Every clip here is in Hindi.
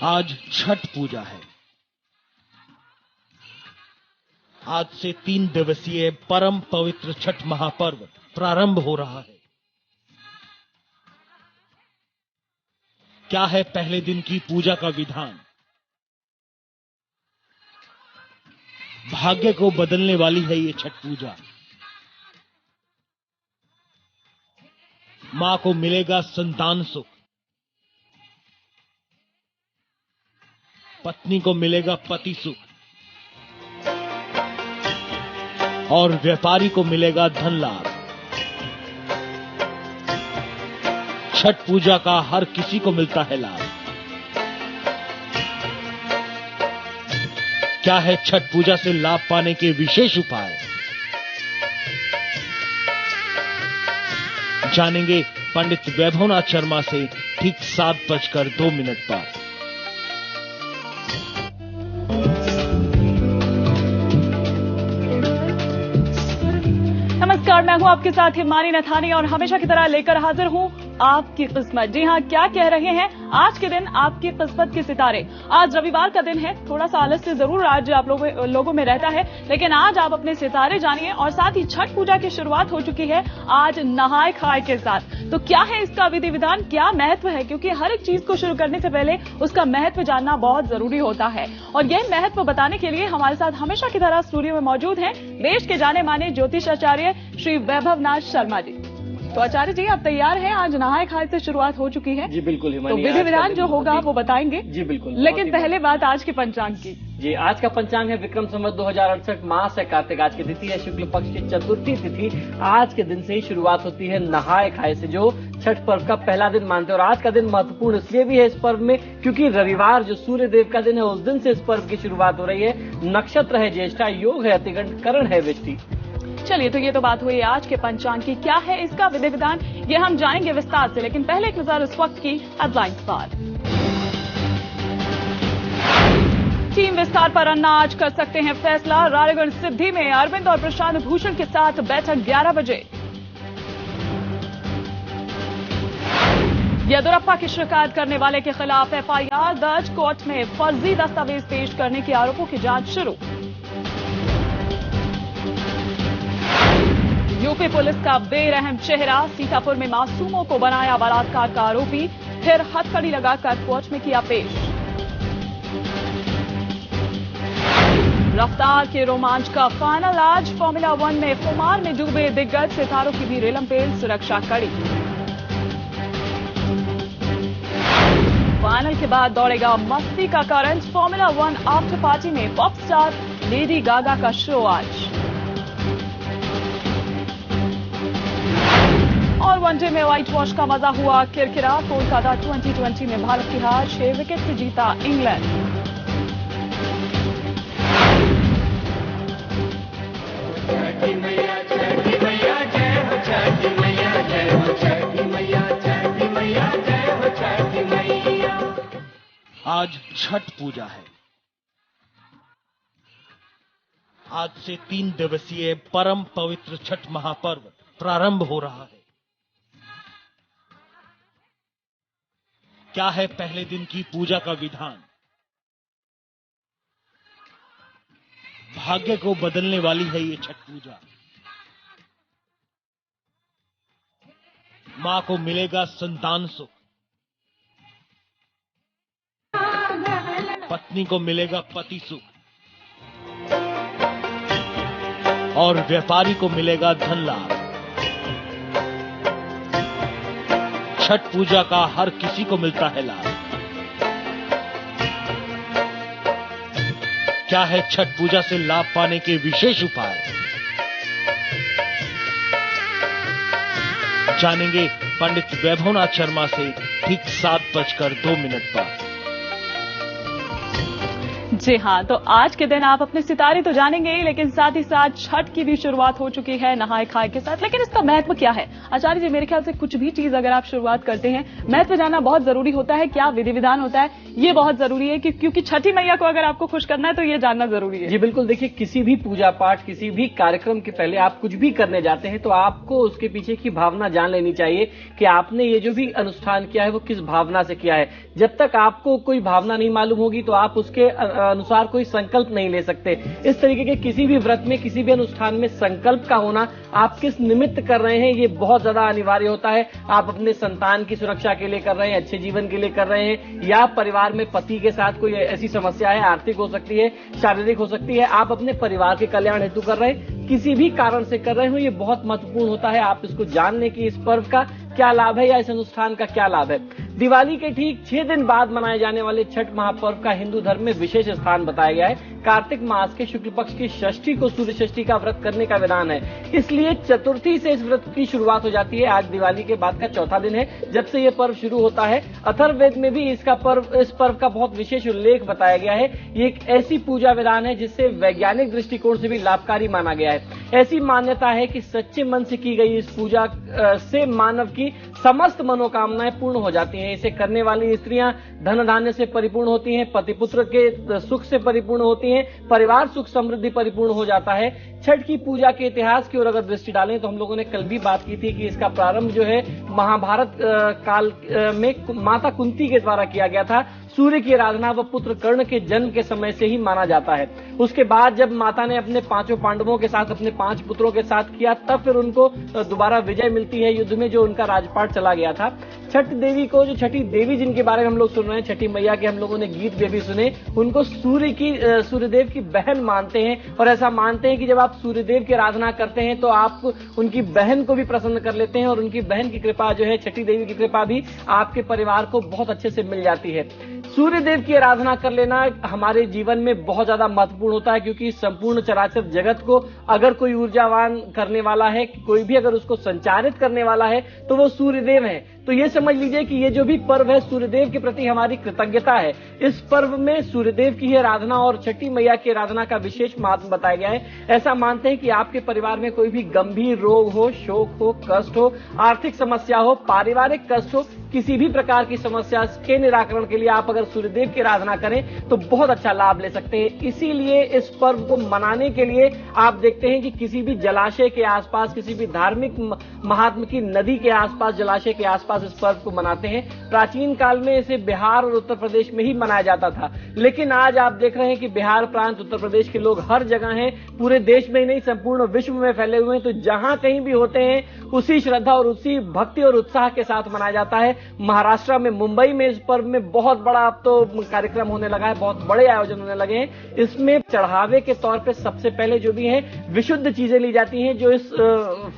आज छठ पूजा है। आज से 3 दिवसीय परम पवित्र छठ महापर्व प्रारंभ हो रहा है। क्या है पहले दिन की पूजा का विधान? भाग्य को बदलने वाली है ये छठ पूजा। मां को मिलेगा संतान सुख, पत्नी को मिलेगा पति सुख और व्यापारी को मिलेगा धन लाभ। छठ पूजा का हर किसी को मिलता है लाभ। क्या है छठ पूजा से लाभ पाने के विशेष उपाय? जानेंगे पंडित वैभवनाथ शर्मा से ठीक 7:02 पर। नमस्कार, मैं हूं आपके साथ हिमानी नथानी और हमेशा की तरह लेकर हाजिर हूं आपकी किस्मत। जी हां, क्या कह रहे हैं आज के दिन आपकी किस्मत के सितारे। आज रविवार का दिन है, थोड़ा सा आलस्य जरूर आज आप लोगों में रहता है, लेकिन आज आप अपने सितारे जानिए। और साथ ही छठ पूजा की शुरुआत हो चुकी है आज नहाए खाए के साथ। तो क्या है इसका विधि विधान, क्या महत्व है, क्योंकि हर एक चीज को शुरू करने से पहले उसका महत्व जानना बहुत जरूरी होता है। और यह महत्व बताने के लिए हमारे साथ हमेशा की तरह स्टूडियो में मौजूद हैं देश के जाने माने ज्योतिष आचार्य श्री वैभवनाथ शर्मा जी। तो आचार्य जी, आप तैयार हैं? आज नहाए खाए से शुरुआत हो चुकी है। जी बिल्कुल तो विधि विधान जो होगा वो बताएंगे। जी बिल्कुल। लेकिन पहले बात आज के पंचांग की। जी, आज का पंचांग है विक्रम संवत 2068 मास है कार्तिक। आज की तिथि है शुक्ल पक्ष की चतुर्थी तिथि। आज के दिन से ही शुरुआत होती है नहाए खाए से, जो छठ पर्व का पहला दिन मानते हैं। और आज का दिन महत्वपूर्ण इसलिए भी है इस पर्व में क्योंकि रविवार जो सूर्य देव का दिन है उस दिन से इस पर्व की शुरुआत हो रही है। नक्षत्र है ज्येष्ठा, योग है अतिगंड, करण है वृष्टि। चलिए, तो ये तो बात हुई आज के पंचांग की। क्या है इसका विधि विधान, ये हम जानेंगे विस्तार से, लेकिन पहले एक नजर इस वक्त की हेडलाइंस पर। टीम विस्तार पर अन्ना आज कर सकते हैं फैसला। रायगढ़ सिद्धि में अरविंद और प्रशांत भूषण के साथ बैठक 11 बजे। येदियुरप्पा की शिकायत करने वाले के खिलाफ एफआईआर दर्ज। कोर्ट में फर्जी दस्तावेज पेश करने के आरोपों की जांच शुरू। यूपी पुलिस का बेरहम चेहरा, सीतापुर में मासूमों को बनाया बलात्कार का आरोपी, फिर हथकड़ी लगाकर कोर्ट में किया पेश। रफ्तार के रोमांच का फाइनल आज। फॉर्मूला 1 में खुमार में डूबे दिग्गज सितारों की भी रेलमपेल, सुरक्षा कड़ी। फाइनल के बाद दौड़ेगा मस्ती का करंट। फॉर्मूला 1 आफ्टर पार्टी में पॉप स्टार लेडी गागा का शो आज। और वनडे में व्हाइट वॉश का मजा हुआ किरकिरा। कोलकाता 2020 में भारत की हार, 6 विकेट से जीता इंग्लैंड। आज छठ पूजा है। आज से 3 दिवसीय परम पवित्र छठ महापर्व प्रारंभ हो रहा है। क्या है पहले दिन की पूजा का विधान? भाग्य को बदलने वाली है ये छठ पूजा। मां को मिलेगा संतान सुख, पत्नी को मिलेगा पति सुख और व्यापारी को मिलेगा धन लाभ। छठ पूजा का हर किसी को मिलता है लाभ। क्या है छठ पूजा से लाभ पाने के विशेष उपाय? जानेंगे पंडित वैभवनाथ शर्मा से ठीक 7:02 पर। जी हाँ, तो आज के दिन आप अपने सितारे तो जानेंगे ही, लेकिन साथ ही साथ छठ की भी शुरुआत हो चुकी है नहाए खाए के साथ। लेकिन इसका महत्व क्या है आचार्य जी? मेरे ख्याल से कुछ भी चीज अगर आप शुरुआत करते हैं, महत्व जानना बहुत जरूरी होता है। क्या विधि विधान होता है, ये बहुत जरूरी है, क्योंकि छठी मैया को अगर आपको खुश करना है तो ये जानना जरूरी है। जी बिल्कुल, देखिए किसी भी पूजा पाठ, किसी भी कार्यक्रम के पहले आप कुछ भी करने जाते हैं तो आपको उसके पीछे की भावना जान लेनी चाहिए कि आपने ये जो भी अनुष्ठान किया है वो किस भावना से किया है। जब तक आपको कोई भावना नहीं मालूम होगी तो आप उसके अनुसार कोई संकल्प नहीं ले सकते। इस तरीके के किसी भी व्रत में, किसी भी अनुष्ठान में संकल्प का होना, आप किस निमित्त कर रहे हैं ये बहुत ज्यादा अनिवार्य होता है। आप अपने संतान की सुरक्षा के लिए कर रहे हैं, अच्छे जीवन के लिए कर रहे हैं, या परिवार में पति के साथ कोई ऐसी समस्या है, आर्थिक हो सकती है, शारीरिक हो सकती है, आप अपने परिवार के कल्याण हेतु कर रहे हैं, किसी भी कारण से कर रहे हो, ये बहुत महत्वपूर्ण होता है। आप इसको जान लें कि इस पर्व का क्या लाभ है या इस अनुष्ठान का क्या लाभ है। दिवाली के ठीक 6 दिन बाद मनाए जाने वाले छठ महापर्व का हिंदू धर्म में विशेष स्थान बताया गया है। कार्तिक मास के शुक्ल पक्ष की षष्ठी को सूर्य षष्ठी का व्रत करने का विधान है, इसलिए चतुर्थी से इस व्रत की शुरुआत हो जाती है। आज दिवाली के बाद का चौथा दिन है जब से यह पर्व शुरू होता है। अथर्ववेद में भी इस पर्व का बहुत विशेष उल्लेख बताया गया है। ये एक ऐसी पूजा विधान है जिससे वैज्ञानिक दृष्टिकोण से भी लाभकारी माना गया है। ऐसी मान्यता है कि सच्चे मन से की गई इस पूजा से मानव की समस्त मनोकामनाएं पूर्ण हो जाती हैं। इसे करने वाली स्त्रियां धन धान्य से परिपूर्ण होती हैं, पति पुत्र के सुख से परिपूर्ण होती हैं, परिवार सुख समृद्धि परिपूर्ण हो जाता है। छठ की पूजा के इतिहास की ओर अगर दृष्टि डालें तो हम लोगों ने कल भी बात की थी कि इसका प्रारंभ जो है महाभारत काल में माता कुंती के द्वारा किया गया था। सूर्य की आराधना व पुत्र कर्ण के जन्म के समय से ही माना जाता है। उसके बाद जब माता ने अपने 5 पांडवों के साथ, अपने 5 पुत्रों के साथ किया, तब फिर उनको दोबारा विजय मिलती है युद्ध में, जो उनका राजपाट चला गया था। छठ देवी को, जो छठी देवी जिनके बारे में हम लोग सुन रहे हैं, छठी मैया के हम लोगों ने गीत भी सुने, उनको सूर्यदेव की बहन मानते हैं। और ऐसा मानते हैं कि जब आप सूर्यदेव की आराधना करते हैं तो आप उनकी बहन को भी प्रसन्न कर लेते हैं, और उनकी बहन की कृपा जो है, छठी देवी की कृपा भी आपके परिवार को बहुत अच्छे से मिल जाती है। सूर्यदेव की आराधना कर लेना हमारे जीवन में बहुत ज्यादा महत्वपूर्ण होता है, क्योंकि संपूर्ण चराचर जगत को अगर कोई ऊर्जावान करने वाला है, कोई भी अगर उसको संचारित करने वाला है तो वो सूर्यदेव है। तो ये समझ लीजिए कि ये जो भी पर्व है, सूर्यदेव के प्रति हमारी कृतज्ञता है। इस पर्व में सूर्यदेव की आराधना और छठी मैया की आराधना का विशेष महत्व बताया गया है। ऐसा मानते हैं कि आपके परिवार में कोई भी गंभीर रोग हो, शोक हो, कष्ट हो, आर्थिक समस्या हो, पारिवारिक कष्ट हो, किसी भी प्रकार की समस्या के निराकरण के लिए आप अगर सूर्यदेव की आराधना करें तो बहुत अच्छा लाभ ले सकते हैं। इसीलिए इस पर्व को मनाने के लिए आप देखते हैं कि किसी भी जलाशय के आसपास, किसी भी धार्मिक महात्मा की नदी के आसपास, जलाशय के आसपास इस पर्व को मनाते हैं। प्राचीन काल में इसे बिहार और उत्तर प्रदेश में ही मनाया जाता था, लेकिन आज आप देख रहे हैं कि बिहार प्रांत, उत्तर प्रदेश के लोग हर जगह हैं, पूरे देश में ही नहीं संपूर्ण विश्व में फैले हुए हैं। तो जहां कहीं भी होते हैं उसी श्रद्धा और उसी भक्ति और उत्साह के साथ मनाया जाता है। महाराष्ट्र में, मुंबई में इस पर्व में बहुत बड़ा अब तो कार्यक्रम होने लगा है, बहुत बड़े आयोजन होने लगे हैं। इसमें चढ़ावे के तौर पे सबसे पहले जो भी है विशुद्ध चीजें ली जाती हैं, जो इस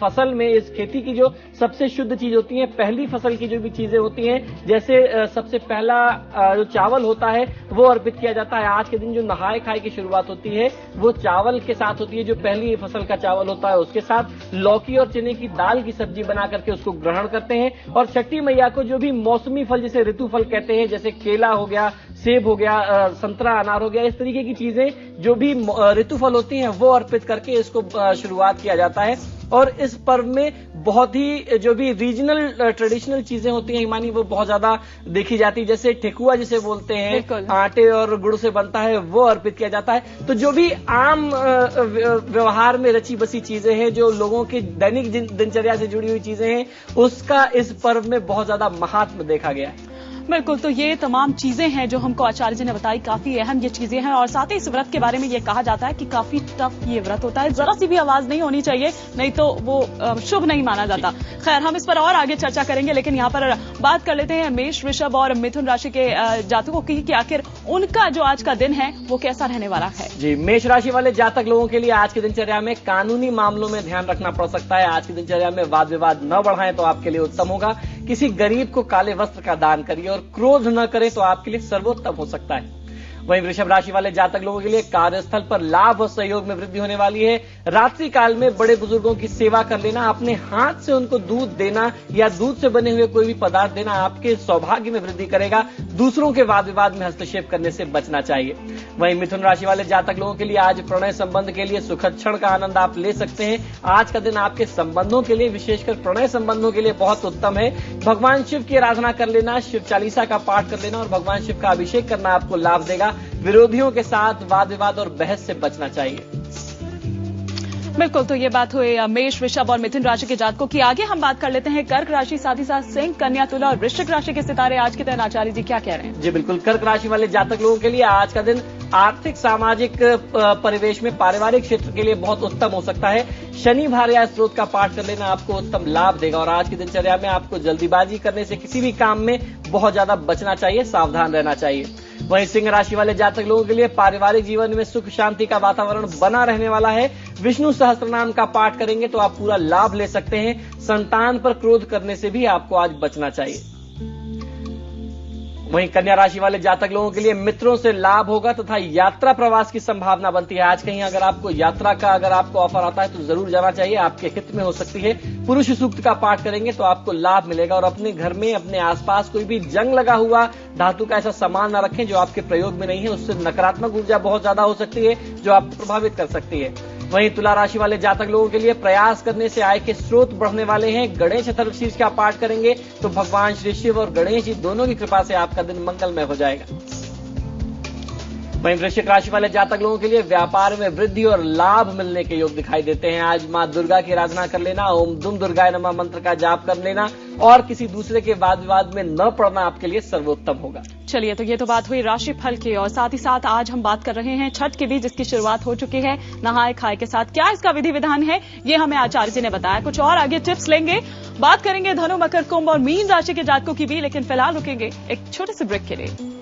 फसल में, इस खेती की जो सबसे शुद्ध चीज होती है, पहली फसल की जो भी चीजें होती हैं, जैसे सबसे पहला जो चावल होता है वो अर्पित किया जाता है। आज के दिन जो नहाए खाए की शुरुआत होती है वो चावल के साथ होती है, जो पहली फसल का चावल होता है उसके साथ लौकी और चने की दाल की सब्जी बना करके उसको ग्रहण करते हैं। और छठी मैया को जो भी मौसमी फल, जिसे ऋतु फल कहते हैं, जैसे केला हो गया, सेब हो गया, संतरा, अनार हो गया, इस तरीके की चीजें जो भी ऋतु फल होती हैं वो अर्पित करके इसको शुरुआत किया जाता है। और इस पर्व में बहुत ही जो भी रीजनल ट्रेडिशनल चीजें होती हैं हिमानी, वो बहुत ज्यादा देखी जाती है। जैसे ठेकुआ जिसे बोलते हैं, आटे और गुड़ से बनता है, वो अर्पित किया जाता है। तो जो भी आम व्यवहार में रची बसी चीजें हैं, जो लोगों की दैनिक दिनचर्या से जुड़ी हुई चीजें हैं, उसका इस पर्व में बहुत ज्यादा महात्म देखा गया है। बिल्कुल, तो ये तमाम चीजें हैं जो हमको आचार्य जी ने बताई, काफी अहम ये चीजें हैं। और साथ ही इस व्रत के बारे में ये कहा जाता है कि काफी टफ ये व्रत होता है, जरा सी भी आवाज नहीं होनी चाहिए, नहीं तो वो शुभ नहीं माना जाता। खैर, हम इस पर और आगे चर्चा करेंगे, लेकिन यहाँ पर बात कर लेते हैं मेष, वृषभ और मिथुन राशि के जातकों की कि आखिर उनका जो आज का दिन है वो कैसा रहने वाला है। जी, मेष राशि वाले जातक लोगों के लिए आज की दिनचर्या में कानूनी मामलों में ध्यान रखना पड़ सकता है। आज की दिनचर्या में वाद विवाद न बढ़ाएं तो आपके लिए उत्तम होगा। किसी गरीब को काले वस्त्र का दान करिए और क्रोध न करें तो आपके लिए सर्वोत्तम हो सकता है। वहीं वृषभ राशि वाले जातक लोगों के लिए कार्यस्थल पर लाभ और सहयोग में वृद्धि होने वाली है। रात्रि काल में बड़े बुजुर्गों की सेवा कर लेना, अपने हाथ से उनको दूध देना या दूध से बने हुए कोई भी पदार्थ देना आपके सौभाग्य में वृद्धि करेगा। दूसरों के वाद विवाद में हस्तक्षेप करने से बचना चाहिए। वहीं मिथुन राशि वाले जातक लोगों के लिए आज प्रणय संबंध के लिए सुखद क्षण का आनंद आप ले सकते हैं। आज का दिन आपके संबंधों के लिए, विशेषकर प्रणय संबंधों के लिए बहुत उत्तम है। भगवान शिव की आराधना कर लेना, शिव चालीसा का पाठ कर लेना और भगवान शिव का अभिषेक करना आपको लाभ देगा। विरोधियों के साथ वाद विवाद और बहस से बचना चाहिए। बिल्कुल, तो ये बात हुई मेष, वृषभ और मिथुन राशि के जातकों की। आगे हम बात कर लेते हैं कर्क राशि, साथ ही साथ सिंह, कन्या, तुला और वृश्चिक राशि के सितारे आज के दिन आचार्य जी क्या कह रहे हैं? जी बिल्कुल, कर्क राशि वाले जातक लोगों के लिए आज का दिन आर्थिक सामाजिक परिवेश में पारिवारिक क्षेत्र के लिए बहुत उत्तम हो सकता है। शनि भार्या स्त्रोत का पाठ कर लेना आपको उत्तम लाभ देगा और आज की दिनचर्या में आपको जल्दीबाजी करने से किसी भी काम में बहुत ज्यादा बचना चाहिए, सावधान रहना चाहिए। वहीं सिंह राशि वाले जातक लोगों के लिए पारिवारिक जीवन में सुख शांति का वातावरण बना रहने वाला है। विष्णु सहस्त्रनाम का पाठ करेंगे तो आप पूरा लाभ ले सकते हैं। संतान पर क्रोध करने से भी आपको आज बचना चाहिए। वहीं कन्या राशि वाले जातक लोगों के लिए मित्रों से लाभ होगा तथा यात्रा प्रवास की संभावना बनती है। आज कहीं अगर आपको यात्रा का आपको ऑफर आता है तो जरूर जाना चाहिए, आपके हित में हो सकती है। पुरुष सूक्त का पाठ करेंगे तो आपको लाभ मिलेगा और अपने घर में, अपने आसपास कोई भी जंग लगा हुआ धातु का ऐसा सामान न रखें जो आपके प्रयोग में नहीं है, उससे नकारात्मक ऊर्जा बहुत ज्यादा हो सकती है जो आपको प्रभावित कर सकती है। वहीं तुला राशि वाले जातक लोगों के लिए प्रयास करने से आय के स्रोत बढ़ने वाले हैं। गणेश चतुर्थी का पाठ करेंगे तो भगवान श्री शिव और गणेश जी दोनों की कृपा से आपका दिन मंगलमय हो जाएगा। वहीं वृश्चिक राशि वाले जातक लोगों के लिए व्यापार में वृद्धि और लाभ मिलने के योग दिखाई देते हैं। आज मां दुर्गा की आराधना कर लेना, ओम दुम दुर्गाय नमः मंत्र का जाप कर लेना और किसी दूसरे के वाद विवाद में न पड़ना आपके लिए सर्वोत्तम होगा। चलिए, तो ये तो बात हुई राशि फल की और साथ ही साथ आज हम बात कर रहे हैं छठ की भी, जिसकी शुरुआत हो चुकी है नहाए खाए के साथ। क्या इसका विधि विधान है, ये हमें आचार्य जी ने बताया। कुछ और आगे टिप्स लेंगे, बात करेंगे धनु, मकर, कुंभ और मीन राशि के जातकों की भी, लेकिन फिलहाल रुकेंगे एक छोटे से ब्रेक के लिए।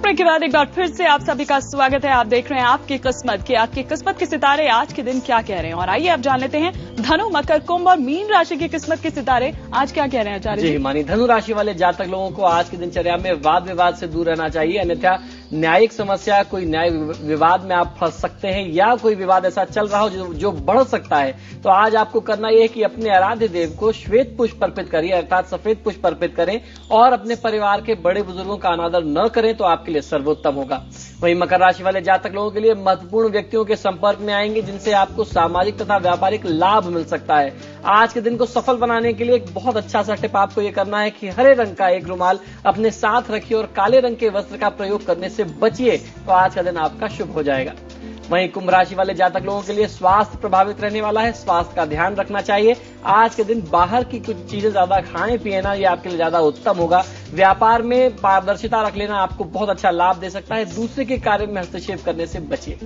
के बाद एक बार फिर से आप सभी का स्वागत है। आप देख रहे हैं आपकी किस्मत के सितारे आज के दिन क्या कह रहे हैं। और आइए अब जान लेते हैं धनु, मकर, कुंभ और मीन राशि की किस्मत के सितारे आज क्या कह रहे हैं आचार्य जी। मानी धनु राशि वाले जातक लोगों को आज की दिनचर्या में वाद विवाद से दूर रहना चाहिए, अन्यथा न्यायिक समस्या, कोई न्याय विवाद में आप फंस सकते हैं या कोई विवाद ऐसा चल रहा हो जो बढ़ सकता है। तो आज आपको करना यह है कि अपने आराध्य देव को श्वेत पुष्प अर्पित करिए, अर्थात सफेद पुष्प अर्पित करें और अपने परिवार के बड़े बुजुर्गों का अनादर न करें तो आपके लिए सर्वोत्तम होगा। वहीं मकर राशि वाले जातक लोगों के लिए महत्वपूर्ण व्यक्तियों के संपर्क में आएंगे जिनसे आपको सामाजिक तथा व्यापारिक लाभ मिल सकता है। आज के दिन को सफल बनाने के लिए एक बहुत अच्छा सा टिप आपको ये करना है कि हरे रंग का एक रुमाल अपने साथ रखिए और काले रंग के वस्त्र का प्रयोग करने से बचिए, तो आज का दिन आपका शुभ हो जाएगा। वहीं कुंभ राशि वाले जातक लोगों के लिए स्वास्थ्य प्रभावित रहने वाला है, स्वास्थ्य का ध्यान रखना चाहिए। आज के दिन बाहर की कुछ चीजें ज्यादा खाएं पिए ना, ये आपके लिए ज्यादा उत्तम होगा। व्यापार में पारदर्शिता रख लेना आपको बहुत अच्छा लाभ दे सकता है, दूसरे के कार्य में हस्तक्षेप करने से बचिए।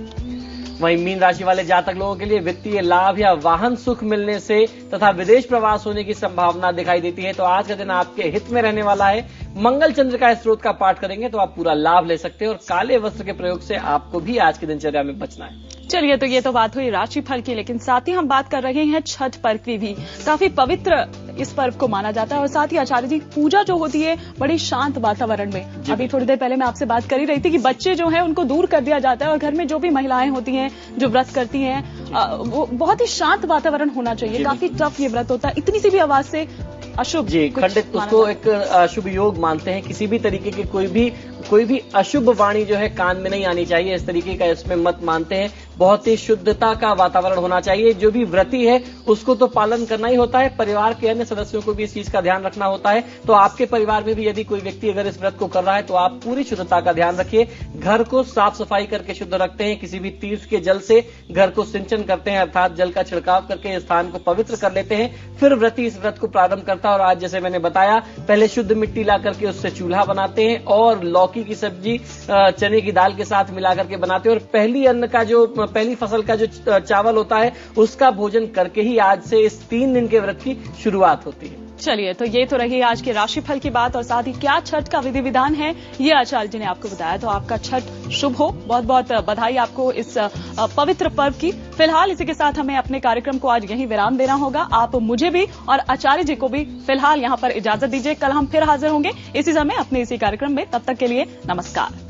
वहीं मीन राशि वाले जातक लोगों के लिए वित्तीय लाभ या वाहन सुख मिलने से तथा विदेश प्रवास होने की संभावना दिखाई देती है, तो आज का दिन आपके हित में रहने वाला है। मंगल चंद्र का स्त्रोत का पाठ करेंगे तो आप पूरा लाभ ले सकते हैं और काले वस्त्र के प्रयोग से आपको भी आज की दिनचर्या में बचना है। चलिए, तो ये तो बात हुई राशिफल की, लेकिन साथ ही हम बात कर रहे हैं छठ पर्व की भी। काफी पवित्र इस पर्व को माना जाता है और साथ ही आचार्य जी पूजा जो होती है बड़ी शांत वातावरण में। अभी थोड़ी देर पहले मैं आपसे बात कर ही रही थी कि बच्चे जो हैं उनको दूर कर दिया जाता है और घर में जो भी महिलाएं होती हैं जो व्रत करती हैं वो बहुत ही शांत वातावरण होना चाहिए। काफी टफ ये व्रत होता है, इतनी सी भी आवाज से अशुभ जी खंडित उसको एक अशुभ योग मानते हैं। किसी भी तरीके की कोई भी अशुभ वाणी जो है कान में नहीं आनी चाहिए, इस तरीके का इसमें मत मानते हैं। बहुत ही शुद्धता का वातावरण होना चाहिए। जो भी व्रती है उसको तो पालन करना ही होता है, परिवार के अन्य सदस्यों को भी इस चीज का ध्यान रखना होता है। तो आपके परिवार में भी यदि कोई व्यक्ति अगर इस व्रत को कर रहा है तो आप पूरी शुद्धता का ध्यान रखिए। घर को साफ सफाई करके शुद्ध रखते हैं, किसी भी तीर्थ के जल से घर को सिंचन करते हैं, अर्थात जल का छिड़काव करके स्थान को पवित्र कर लेते हैं। फिर व्रती इस व्रत को प्रारंभ करता है और आज जैसे मैंने बताया पहले शुद्ध मिट्टी ला करके उससे चूल्हा बनाते हैं और लौकी की सब्जी चने की दाल के साथ मिला करके बनाते हैं और पहली अन्न का जो पहली फसल का जो चावल होता है उसका भोजन करके ही आज से इस 3 दिन के व्रत की शुरुआत होती है। चलिए, तो ये तो रही आज के राशिफल की बात और साथ ही क्या छठ का विधि विधान है ये आचार्य जी ने आपको बताया। तो आपका छठ शुभ हो, बहुत बहुत बधाई आपको इस पवित्र पर्व की। फिलहाल इसी के साथ हमें अपने कार्यक्रम को आज यहीं विराम देना होगा। आप मुझे भी और आचार्य जी को भी फिलहाल यहाँ पर इजाजत दीजिए। कल हम फिर हाजिर होंगे इसी समय अपने इसी कार्यक्रम में। तब तक के लिए नमस्कार।